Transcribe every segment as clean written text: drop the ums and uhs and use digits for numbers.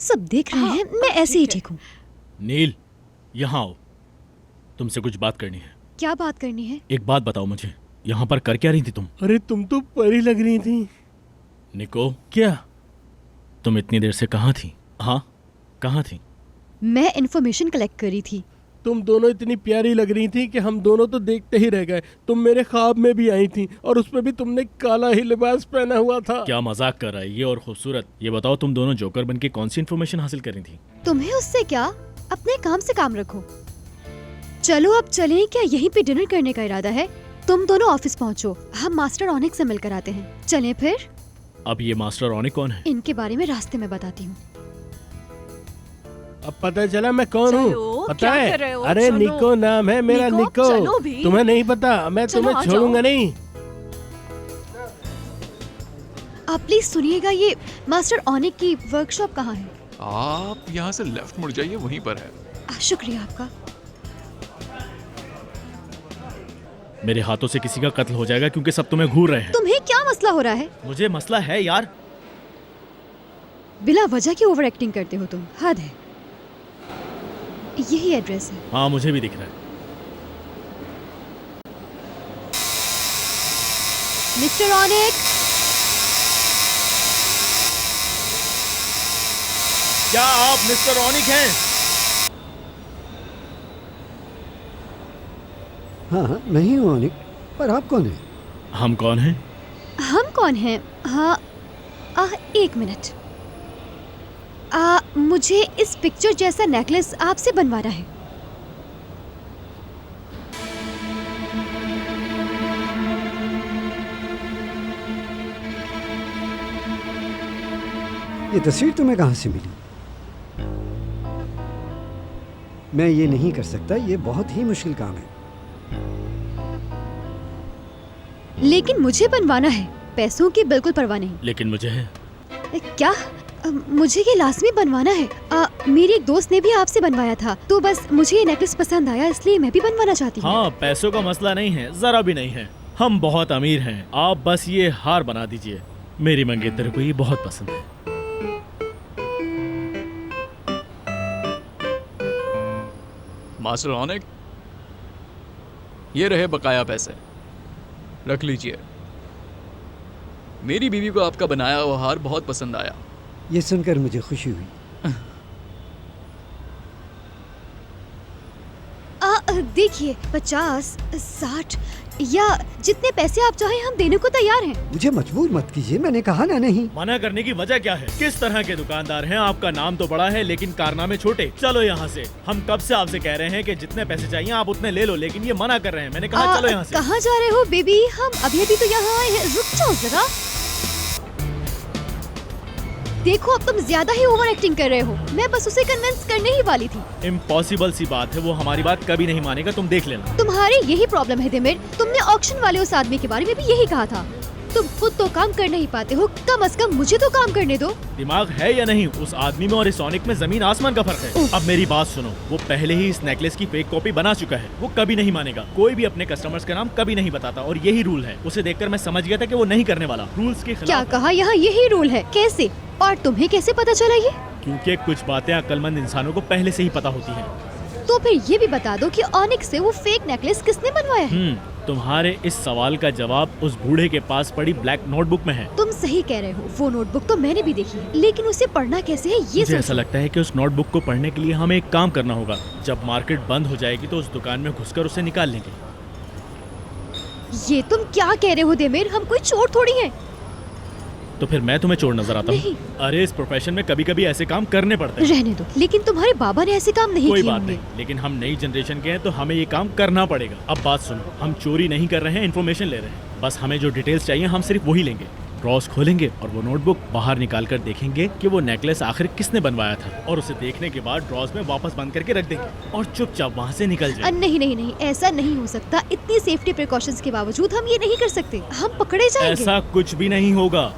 सब देख रहे हैं, मैं ऐसे ही ठीक हूँ। नील, यहाँ आओ, तुमसे कुछ बात करनी है। क्या बात करनी है? एक बात बताओ मुझे, यहाँ पर कर क्या रही थी तुम? अरे तुम तो परी लग रही थी। निको, क्या? तुम इतनी देर से कहाँ थी? हाँ, कहाँ थी? मैं इन्फॉर्मेशन कलेक्ट करी थी। तुम दोनों इतनी प्यारी लग रही थी कि हम दोनों तो देखते ही रह गए। तुम मेरे ख्वाब में भी आई थी और उसमें भी तुमने काला ही लिबास पहना हुआ था। क्या मजाक कर रहा है ये और खूबसूरत? ये बताओ तुम दोनों जोकर बन के कौन सी इन्फॉर्मेशन हासिल कर रही थी? तुम्हें उससे क्या, अपने काम से काम रखो। चलो अब चलें, क्या यहीं पे डिनर करने का इरादा है? तुम दोनों ऑफिस पहुंचो, हम मास्टर ऑनिक से मिलकर आते हैं। चलें फिर? अब ये मास्टर ऑनिक कौन है? इनके बारे में रास्ते में बताती हूँ। अब पता चला मैं कौन हूँ? पता क्या है? कर रहे हो? अरे चलो। निको नाम है मेरा। निको, चलो निको, भी। तुम्हें नहीं पता, मैं चलो, तुम्हें आ जाओ। छोड़ूंगा नहीं। आप प्लीज सुनिएगा, ये मास्टर ऑनिक की वर्कशॉप कहाँ है? आप यहाँ से लेफ्ट मुड़ जाइए, वहीं पर है। शुक्रिया आपका। मेरे हाथों से किसी का कत्ल हो जाएगा क्योंकि सब तुम्हें घूर रहे हैं। तुम्हें क्या मसला हो रहा है? मुझे मसला है यार। बिला वजह की ओवर एक्टिंग करते हो तुम, हद है। यही एड्रेस है। हाँ, मुझे भी दिख रहा है। मिस्टर ऑनिक, क्या आप मिस्टर ऑनिक हैं? हाँ, नहीं हूँ अनिक, पर आप कौन हैं? हम कौन हैं? हम कौन हैं? हाँ, एक मिनट। मुझे इस पिक्चर जैसा नेकलेस आपसे बनवाना है। ये तस्वीर तुम्हें कहाँ से मिली? मैं ये नहीं कर सकता, ये बहुत ही मुश्किल काम है। लेकिन मुझे बनवाना है, पैसों की बिल्कुल परवाह नहीं। लेकिन मुझे है। क्या? मुझे ये लाजमी बनवाना है। मेरी एक दोस्त ने भी आपसे बनवाया था, तो बस मुझे ये नेकलेस पसंद आया, इसलिए मैं भी बनवाना चाहती हूँ। हाँ, पैसों का मसला नहीं है, जरा भी नहीं है। हम बहुत अमीर हैं, आप बस ये हार बना दीजिए। मेरी मंगेतर को ये बहुत पसंद है। मास्टर ऑनिक, ये रहे बकाया पैसे, रख लीजिए। मेरी बीवी को आपका बनाया हुआ हार बहुत पसंद आया। ये सुनकर मुझे खुशी हुई। देखिए, 50, 60 या जितने पैसे आप चाहें हम देने को तैयार हैं। मुझे मजबूर मत कीजिए, मैंने कहा ना नहीं। मना करने की वजह क्या है? किस तरह के दुकानदार हैं? आपका नाम तो बड़ा है लेकिन कारनामे छोटे। चलो यहाँ से। हम कब से आपसे कह रहे हैं कि जितने पैसे चाहिए आप उतने ले लो, लेकिन ये मना कर रहे हैं। मैंने कहा चलो यहाँ से। कहाँ जा रहे हो बेबी? हम अभी तो यहाँ आए हैं, रुक जाओ जरा। देखो, अब तुम ज्यादा ही ओवर एक्टिंग कर रहे हो। मैं बस उसे कन्विंस करने ही वाली थी। इम्पॉसिबल सी बात है, वो हमारी बात कभी नहीं मानेगा, तुम देख लेना। तुम्हारी यही प्रॉब्लम है दिमिर। तुमने ऑक्शन वाले उस आदमी के बारे में भी यही कहा था। तुम खुद तो काम कर नहीं पाते हो, कम से कम मुझे तो काम करने दो। दिमाग है या नहीं? उस आदमी में और इस ऑनिक में जमीन आसमान का फर्क है। अब मेरी बात सुनो, वो पहले ही इस नेकलेस की फेक कॉपी बना चुका है। वो कभी नहीं मानेगा, कोई भी अपने कस्टमर्स का नाम कभी नहीं बताता और यही रूल है। उसे देखकर मैं समझ गया था कि वो नहीं करने वाला, रूल्स के क्या खिलाफ। कहा? यहाँ यही रूल है? कैसे? और तुम्हें कैसे पता चला ये? क्योंकि कुछ बातें अक्लमंद इंसानों को पहले से ही पता होती हैं। तो फिर ये भी बता दो कि ऑनिक से वो फेक नेकलेस किसने बनवाया है? तुम्हारे इस सवाल का जवाब उस बूढ़े के पास पड़ी ब्लैक नोटबुक में है। तुम सही कह रहे हो, वो नोटबुक तो मैंने भी देखी है, लेकिन उसे पढ़ना कैसे है ये मुझे ऐसा लगता है कि उस नोटबुक को पढ़ने के लिए हमें एक काम करना होगा। जब मार्केट बंद हो जाएगी तो उस दुकान में घुसकर उसे निकाल लेंगे। ये तुम क्या कह रहे हो दिमिर? हम कोई चोर थोड़ी हैं। तो फिर मैं तुम्हें चोर नजर आता नहीं। हूँ? अरे इस प्रोफेशन में कभी कभी ऐसे काम करने पड़ते हैं। रहने दो, लेकिन तुम्हारे बाबा ने ऐसे काम नहीं कोई किए बात होंगे। नहीं, लेकिन हम नई जनरेशन के हैं तो हमें ये काम करना पड़ेगा। अब बात सुनो, हम चोरी नहीं कर रहे हैं, इन्फॉर्मेशन ले रहे हैं। बस हमें जो डिटेल्स चाहिए हम सिर्फ वही लेंगे। ड्रॉस खोलेंगे और वो नोटबुक बाहर निकाल कर देखेंगे कि वो नेकलेस आखिर किसने बनवाया था, और उसे देखने के बाद ड्रॉस में वापस बंद करके रख देंगे और चुपचाप वहाँ से निकल जाएंगे। नहीं नहीं नहीं, ऐसा नहीं हो सकता। इतनी सेफ्टी प्रिकॉशंस के बावजूद हम ये नहीं कर सकते, हम पकड़े जाएंगे। ऐसा कुछ भी नहीं होगा।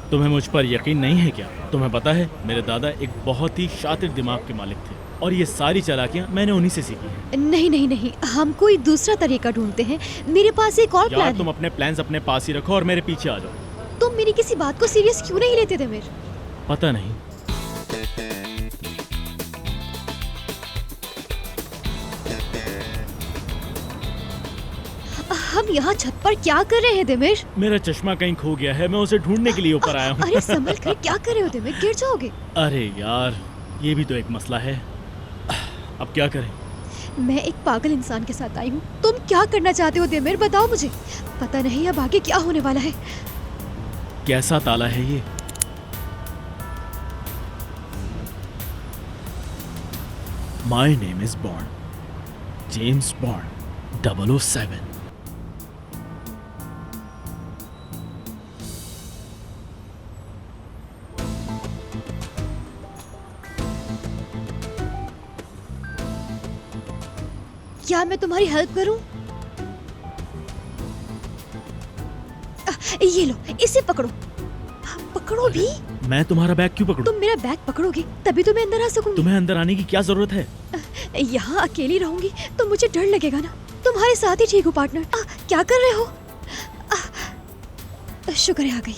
तुम्हें मुझ पर यकीन नहीं है क्या? तुम्हें पता है मेरे दादा एक बहुत ही शातिर दिमाग के मालिक थे और ये सारी चालाकियां मैंने उन्हीं से सीखी हैं। नहीं नहीं नहीं, हम कोई दूसरा तरीका ढूंढते हैं। मेरे पास एक और प्लान तुम है। अपने प्लान्स अपने पास ही रखो और मेरे पीछे आ जाओ। तुम मेरी किसी बात को सीरियस क्यों नहीं लेते दिमिर? पता नहीं। हम यहाँ छत पर क्या कर रहे हैं दिमिर? मेरा चश्मा कहीं खो गया है, मैं उसे ढूंढने के लिए ऊपर आया हूँ। अरे संभल कर क्या कर रहे हो दिमिर, गिर जाओगे। अरे यार, ये भी तो एक मसला है। अब क्या करें? मैं एक पागल इंसान के साथ आई हूँ। तुम क्या करना चाहते हो दिमिर, बताओ मुझे। पता नहीं अब आगे क्या होने वाला है। कैसा ताला है ये? My name is bond, James bond 007। क्या मैं तुम्हारी हेल्प करूं? ये लो, इसे पकड़ो। पकड़ो भी। मैं तुम्हारा बैग क्यों पकड़ूं? तुम मेरा बैग पकड़ोगे तभी तो मैं अंदर आ सकूंगी। तुम्हें अंदर आने की क्या जरूरत है? यहाँ अकेली रहूंगी तो मुझे डर लगेगा ना। तुम्हारे साथ ही ठीक हूँ पार्टनर। क्या कर रहे हो? शुक्र है आ गई।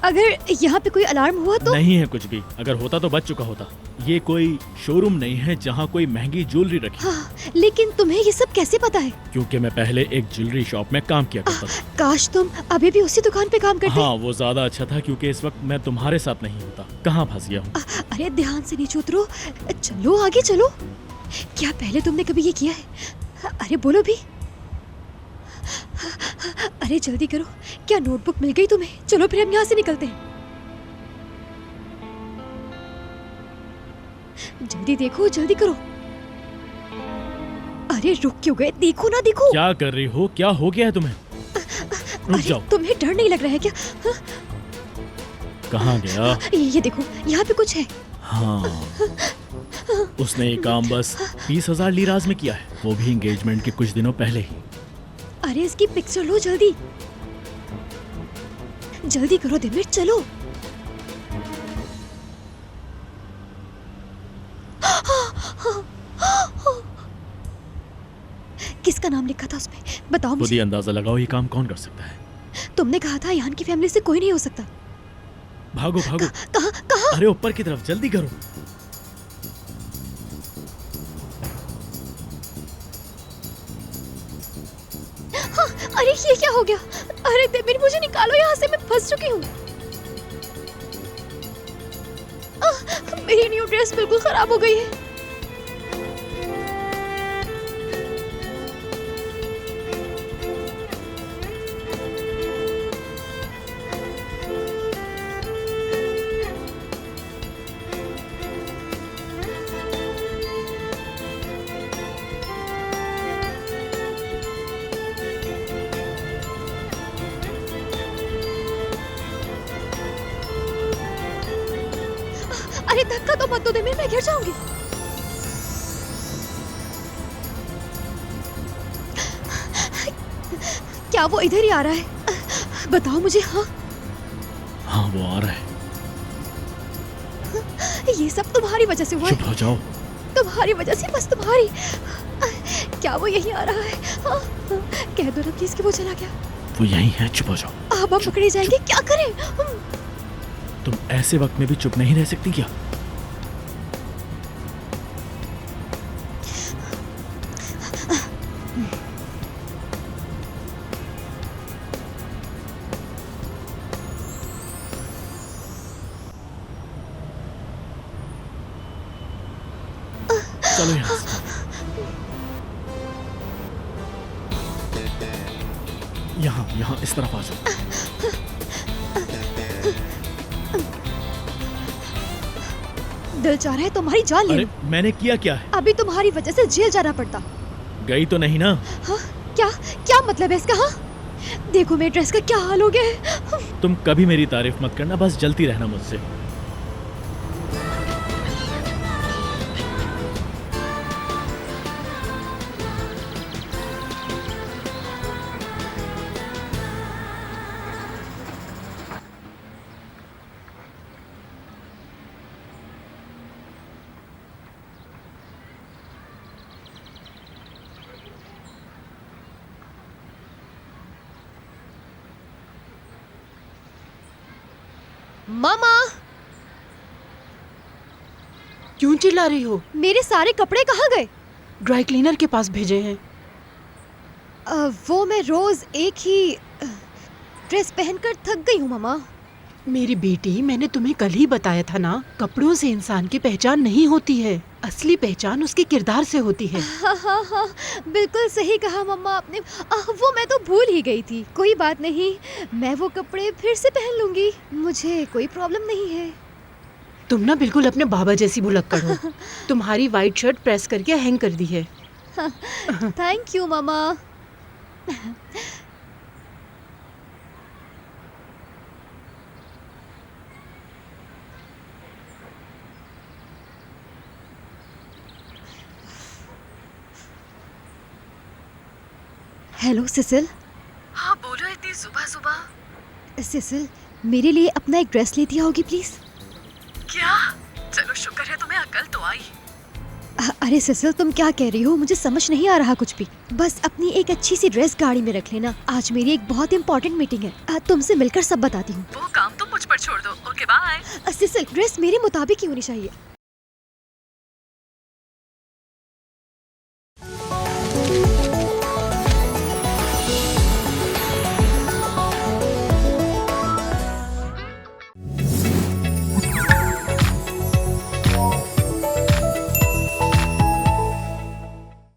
अगर यहाँ पे कोई अलार्म हुआ तो? नहीं है कुछ भी, अगर होता तो बच चुका होता। ये कोई शोरूम नहीं है जहाँ कोई महंगी ज्वेलरी रखी। हाँ, लेकिन तुम्हें ये सब कैसे पता है? क्योंकि मैं पहले एक ज्वेलरी शॉप में काम किया करता था। काश तुम अभी भी उसी दुकान पे काम करते। हाँ, वो ज्यादा अच्छा था क्योंकि इस वक्त मैं तुम्हारे साथ नहीं होता। कहाँ फंस गया हूँ? अरे ध्यान से नीचे उतरो। चलो आगे चलो। क्या पहले तुमने कभी ये किया है? अरे बोलो भी। अरे जल्दी करो। क्या नोटबुक मिल गई तुम्हें? चलो फिर हम यहाँ से निकलते हैं। जल्दी देखो, जल्दी करो। अरे रुक क्यों गए? देखो ना, देखो। क्या कर रही हो? क्या हो गया है तुम्हें? रुक जाओ। तुम्हें डर नहीं लग रहा है क्या? कहाँ गया? ये देखो, यहाँ पे कुछ है। हाँ, उसने ये काम बस 20,000 लीराज में किया है, वो भी एंगेजमेंट के कुछ दिनों पहले ही। अरे इसकी पिक्चर लो जल्दी। जल्दी करो दिमिर, चलो। किसका नाम लिखा था उसमें? बताओ खुद ही मुझे। अंदाजा लगाओ ये काम कौन कर सकता है। तुमने कहा था यहाँ की फैमिली से कोई नहीं हो सकता। भागो भागो। कहाँ कहाँ? अरे ऊपर की तरफ, जल्दी करो। अरे ये क्या हो गया? अरे दिमिर मुझे निकालो यहाँ से, मैं फंस चुकी हूँ। मेरी न्यू ड्रेस बिल्कुल खराब हो गई है। अरे धक्का तो मत दो दिमिर, मैं गिर जाऊंगी। क्या वो इधर ही आ रहा है? बताओ मुझे। हाँ हाँ, वो आ रहा है। ये सब तुम्हारी वजह से हुआ चुप है। हो जाओ। तुम्हारी वजह से, बस तुम्हारी। क्या वो यही आ रहा है? हाँ, कह दो ना प्लीज कि वो चला गया। वो यहीं है, चुप हो जाओ। अब हम पकड़े जाएंगे, क्या करें? तुम ऐसे वक्त में भी चुप नहीं रह सकती क्या? चलो यहाँ से। यहाँ यहाँ इस तरफ आ जाओ। दिल चाह रहा है तुम्हारी जान ले अरे लूं। मैंने किया क्या है? अभी तुम्हारी वजह से जेल जाना पड़ता। गई तो नहीं ना? हाँ, क्या क्या मतलब है इसका? हाँ, देखो मेरे ड्रेस का क्या हाल हो गया है। तुम कभी मेरी तारीफ मत करना, बस जलती रहना मुझसे। मामा, क्यों चिल्ला रही हो? मेरे सारे कपड़े कहाँ गए? ड्राई क्लीनर के पास भेजे हैं। वो मैं रोज एक ही ड्रेस पहनकर थक गई हूँ मामा। मेरी बेटी, मैंने तुम्हें कल ही बताया था ना, कपड़ों से इंसान की पहचान नहीं होती है, असली पहचान उसके किरदार से होती है। हाँ, बिल्कुल सही कहा मम्मा आपने। वो मैं तो भूल ही गई थी। कोई बात नहीं, मैं वो कपड़े फिर से पहन लूंगी, मुझे कोई प्रॉब्लम नहीं है। तुम ना बिल्कुल अपने बाबा जैसी भुलक्कड़ हो। तुम्हारी वाइट शर्ट प्रेस करके हैंग कर दी है। थैंक यू मामा। Hello Cecil. हाँ बोलो, इतनी सुबह सुबह। सिसिल, मेरे लिए अपना एक ड्रेस लेती आओगी प्लीज? क्या? चलो शुक्र है तुम्हें अकल तो आई। अरे सिसिल, तुम क्या कह रही हो? मुझे समझ नहीं आ रहा कुछ भी। बस अपनी एक अच्छी सी ड्रेस गाड़ी में रख लेना। आज मेरी एक बहुत इंपॉर्टेंट मीटिंग है, तुमसे मिलकर सब बताती हूँ। वो काम तुम मुझ पर छोड़ दो। Okay bye. सिसिल, ड्रेस मेरे मुताबिक ही होनी चाहिए।